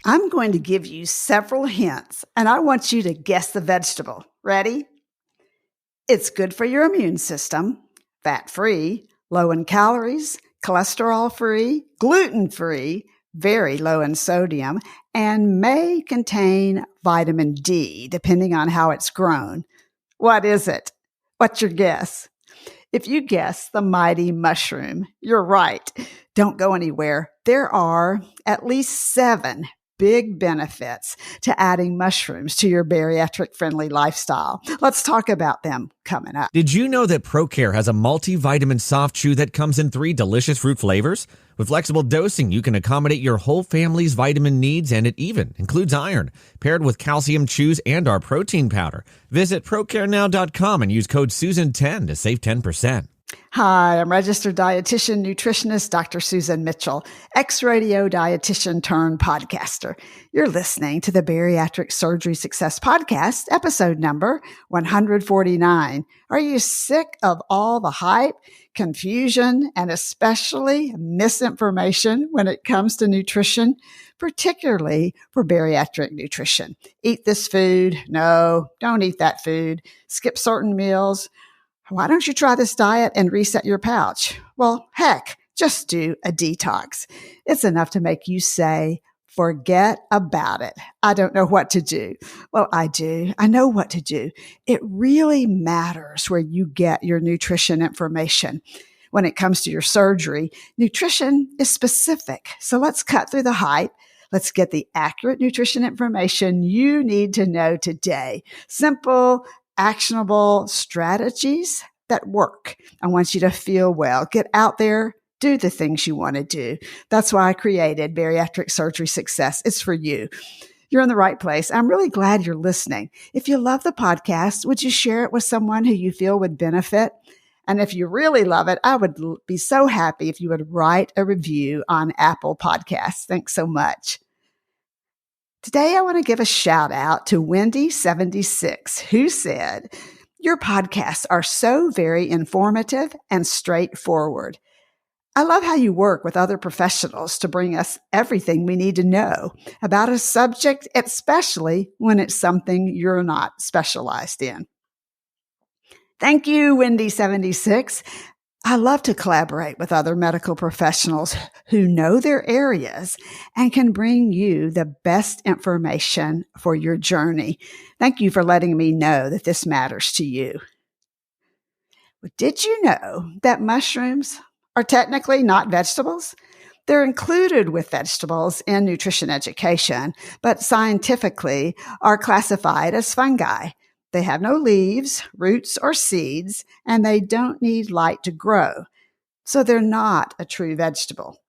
I'm going to give you several hints, and I want you to guess the vegetable. Ready? It's good for your immune system, fat-free, low in calories, cholesterol-free, gluten-free, very low in sodium, and may contain vitamin D, depending on how it's grown. What is it? What's your guess? If you guess the mighty mushroom, you're right. Don't go anywhere. There are at least 7 big benefits to adding mushrooms to your bariatric-friendly lifestyle. Let's talk about them coming up. Did you know that ProCare has a multivitamin soft chew that comes in 3 delicious fruit flavors? With flexible dosing, you can accommodate your whole family's vitamin needs, and it even includes iron, paired with calcium chews and our protein powder. Visit ProCareNow.com and use code Susan10 to save 10%. Hi, I'm registered dietitian nutritionist Dr. Susan Mitchell, ex-radio dietitian turned podcaster. You're listening to the Bariatric Surgery Success podcast, episode number 149. Are you sick of all the hype, confusion, and especially misinformation when it comes to nutrition, particularly for bariatric nutrition? Eat this food. No, don't eat that food. Skip certain meals. Why don't you try this diet and reset your pouch? Well, heck, just do a detox. It's enough to make you say, forget about it. I don't know what to do. Well, I do. I know what to do. It really matters where you get your nutrition information. When it comes to your surgery, nutrition is specific. So let's cut through the hype. Let's get the accurate nutrition information you need to know today. Simple, actionable strategies that work. I want you to feel well. Get out there, do the things you want to do. That's why I created Bariatric Surgery Success. It's for you. You're in the right place. I'm really glad you're listening. If you love the podcast, would you share it with someone who you feel would benefit? And if you really love it, I would be so happy if you would write a review on Apple Podcasts. Thanks so much. Today, I want to give a shout out to Wendy76, who said, "Your podcasts are so very informative and straightforward. I love how you work with other professionals to bring us everything we need to know about a subject, especially when it's something you're not specialized in." Thank you, Wendy76. I love to collaborate with other medical professionals who know their areas and can bring you the best information for your journey. Thank you for letting me know that this matters to you. Did you know that mushrooms are technically not vegetables? They're included with vegetables in nutrition education, but scientifically are classified as fungi. They have no leaves, roots, or seeds, and they don't need light to grow. So they're not a true vegetable.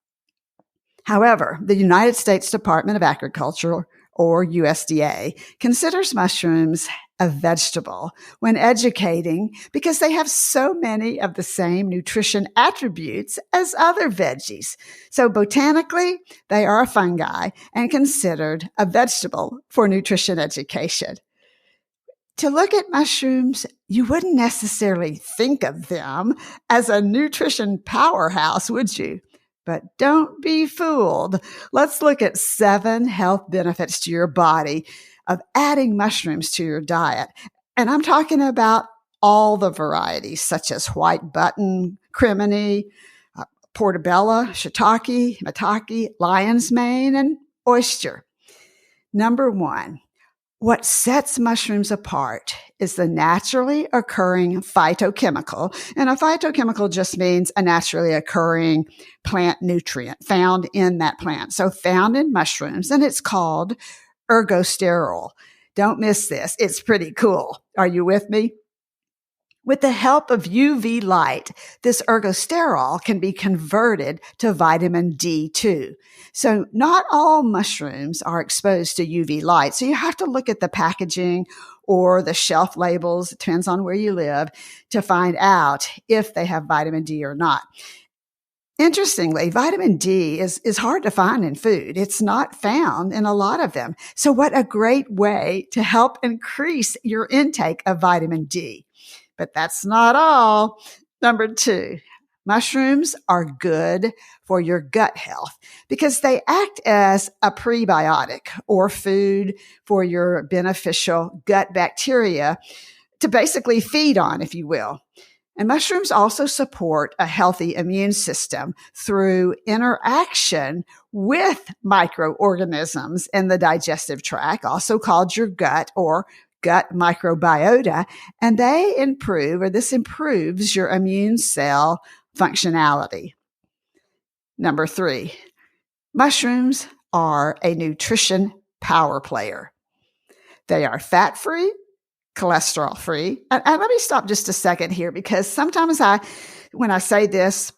However, the United States Department of Agriculture, or USDA, considers mushrooms a vegetable when educating because they have so many of the same nutrition attributes as other veggies. So botanically, they are a fungi and considered a vegetable for nutrition education. To look at mushrooms, you wouldn't necessarily think of them as a nutrition powerhouse, would you? But don't be fooled. Let's look at 7 health benefits to your body of adding mushrooms to your diet. And I'm talking about all the varieties, such as white button, crimini, portobello, shiitake, maitake, lion's mane, and oyster. Number 1. What sets mushrooms apart is the naturally occurring phytochemical. And a phytochemical just means a naturally occurring plant nutrient found in that plant. So found in mushrooms, and it's called ergosterol. Don't miss this. It's pretty cool. Are you with me? With the help of UV light, this ergosterol can be converted to vitamin D2. So not all mushrooms are exposed to UV light. So you have to look at the packaging or the shelf labels, it depends on where you live, to find out if they have vitamin D or not. Interestingly, vitamin D is hard to find in food. It's not found in a lot of them. So what a great way to help increase your intake of vitamin D. But that's not all. Number 2, Mushrooms are good for your gut health because they act as a prebiotic or food for your beneficial gut bacteria to basically feed on, if you will. And mushrooms also support a healthy immune system through interaction with microorganisms in the digestive tract, also called your gut or gut microbiota. And this improves your immune cell functionality. Number 3, mushrooms are a nutrition power player. They are fat-free, cholesterol-free. And let me stop just a second here, because sometimes when I say this,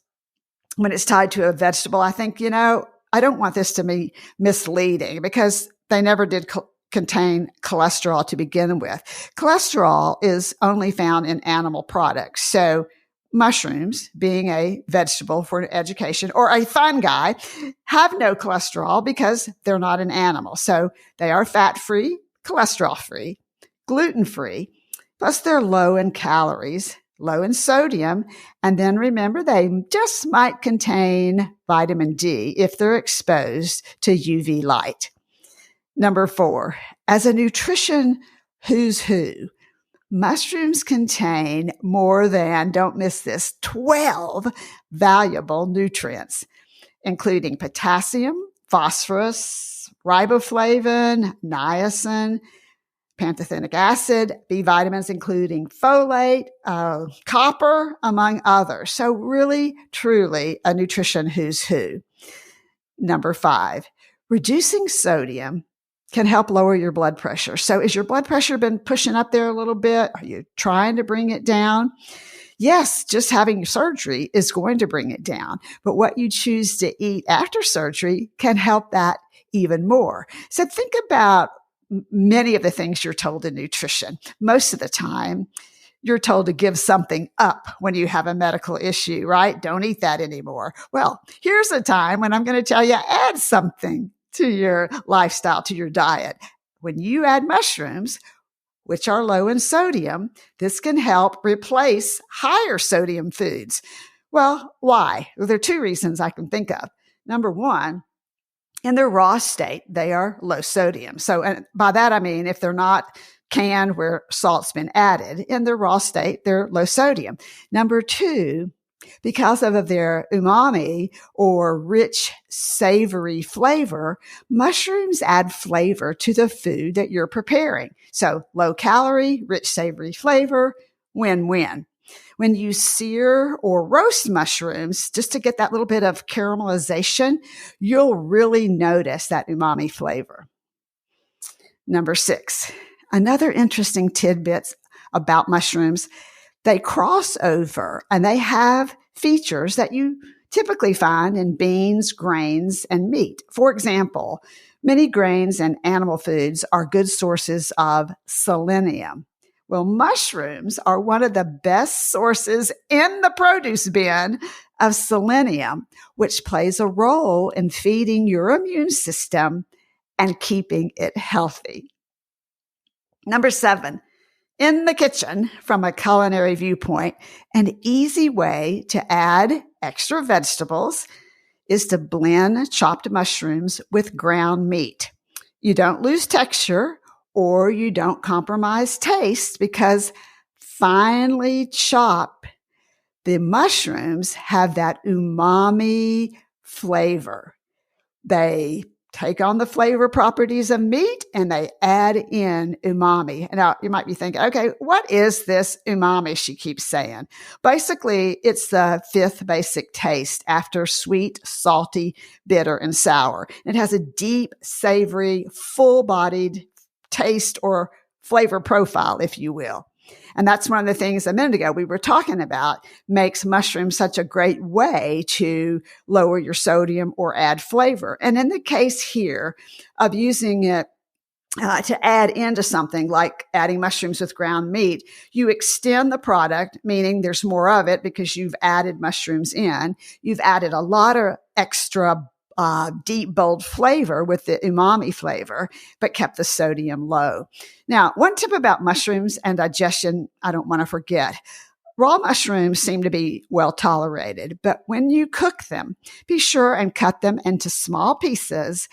when it's tied to a vegetable, I think, I don't want this to be misleading because they never did contain cholesterol to begin with. Cholesterol is only found in animal products. So mushrooms, being a vegetable for education, or a fungi, have no cholesterol because they're not an animal. So they are fat-free, cholesterol-free, gluten-free, plus they're low in calories, low in sodium, and then remember, they just might contain vitamin D if they're exposed to UV light. Number 4, as a nutrition who's who, mushrooms contain more than, don't miss this, 12 valuable nutrients, including potassium, phosphorus, riboflavin, niacin, pantothenic acid, B vitamins, including folate, copper, among others. So really, truly a nutrition who's who. Number 5, reducing sodium can help lower your blood pressure. So has your blood pressure been pushing up there a little bit? Are you trying to bring it down? Yes, just having surgery is going to bring it down, but what you choose to eat after surgery can help that even more. So think about many of the things you're told in nutrition. Most of the time, you're told to give something up when you have a medical issue, right? Don't eat that anymore. Well, here's a time when I'm going to tell you, add something to your lifestyle, to your diet. When you add mushrooms, which are low in sodium, this can help replace higher sodium foods. Well, why? Well, there are 2 reasons I can think of. Number 1, in their raw state, they are low sodium. So and by that, I mean, if they're not canned where salt's been added, in their raw state, they're low sodium. Number 2, because of their umami or rich, savory flavor, mushrooms add flavor to the food that you're preparing. So low calorie, rich, savory flavor, win-win. When you sear or roast mushrooms, just to get that little bit of caramelization, you'll really notice that umami flavor. Number 6, another interesting tidbit about mushrooms, they cross over and they have features that you typically find in beans, grains, and meat. For example, many grains and animal foods are good sources of selenium. Well, mushrooms are one of the best sources in the produce bin of selenium, which plays a role in feeding your immune system and keeping it healthy. Number 7, in the kitchen, from a culinary viewpoint, an easy way to add extra vegetables is to blend chopped mushrooms with ground meat. You don't lose texture or you don't compromise taste because finely chopped, the mushrooms have that umami flavor. They take on the flavor properties of meat and they add in umami. Now, you might be thinking, okay, what is this umami she keeps saying? Basically, it's the 5th basic taste after sweet, salty, bitter, and sour. It has a deep, savory, full-bodied taste or flavor profile, if you will. And that's one of the things a minute ago we were talking about makes mushrooms such a great way to lower your sodium or add flavor. And in the case here of using it to add into something like adding mushrooms with ground meat, you extend the product, meaning there's more of it because you've added mushrooms in. You've added a lot of extra deep, bold flavor with the umami flavor, but kept the sodium low. Now, one tip about mushrooms and digestion I don't want to forget. Raw mushrooms seem to be well tolerated, but when you cook them, be sure and cut them into small pieces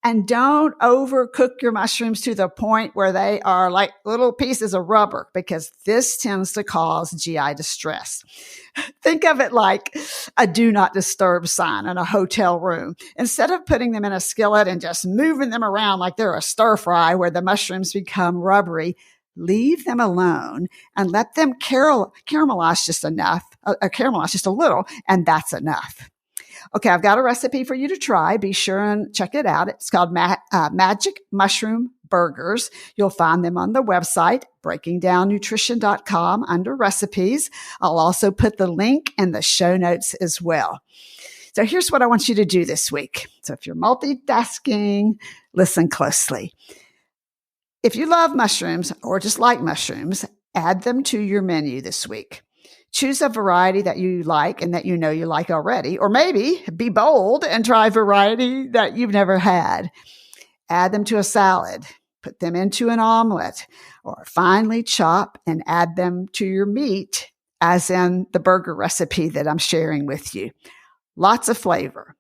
and don't overcook your mushrooms to the point where they are like little pieces of rubber, because this tends to cause GI distress. Think of it like a do not disturb sign in a hotel room. Instead of putting them in a skillet and just moving them around like they're a stir fry where the mushrooms become rubbery, leave them alone and let them caramelize just a little, and that's enough. Okay, I've got a recipe for you to try. Be sure and check it out. It's called Magic Mushroom Burgers. You'll find them on the website, breakingdownnutrition.com, under recipes. I'll also put the link in the show notes as well. So here's what I want you to do this week. So if you're multitasking, listen closely. If you love mushrooms or just like mushrooms, add them to your menu this week. Choose a variety that you like and that you know you like already, or maybe be bold and try a variety that you've never had. Add them to a salad, put them into an omelet, or finely chop and add them to your meat, as in the burger recipe that I'm sharing with you. Lots of flavor,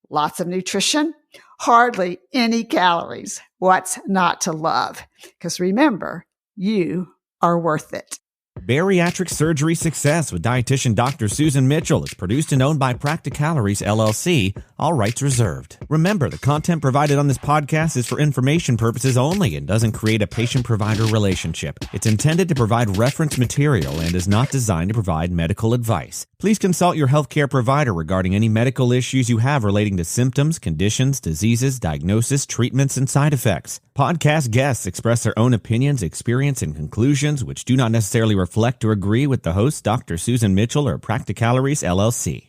lots of nutrition, hardly any calories. What's not to love? Because remember, you are worth it. Bariatric Surgery Success with dietitian Dr. Susan Mitchell is produced and owned by Practicalories, LLC, all rights reserved. Remember, the content provided on this podcast is for information purposes only and doesn't create a patient-provider relationship. It's intended to provide reference material and is not designed to provide medical advice. Please consult your healthcare provider regarding any medical issues you have relating to symptoms, conditions, diseases, diagnosis, treatments, and side effects. Podcast guests express their own opinions, experience, and conclusions which do not necessarily reflect or agree with the host, Dr. Susan Mitchell, or Practicalories, LLC.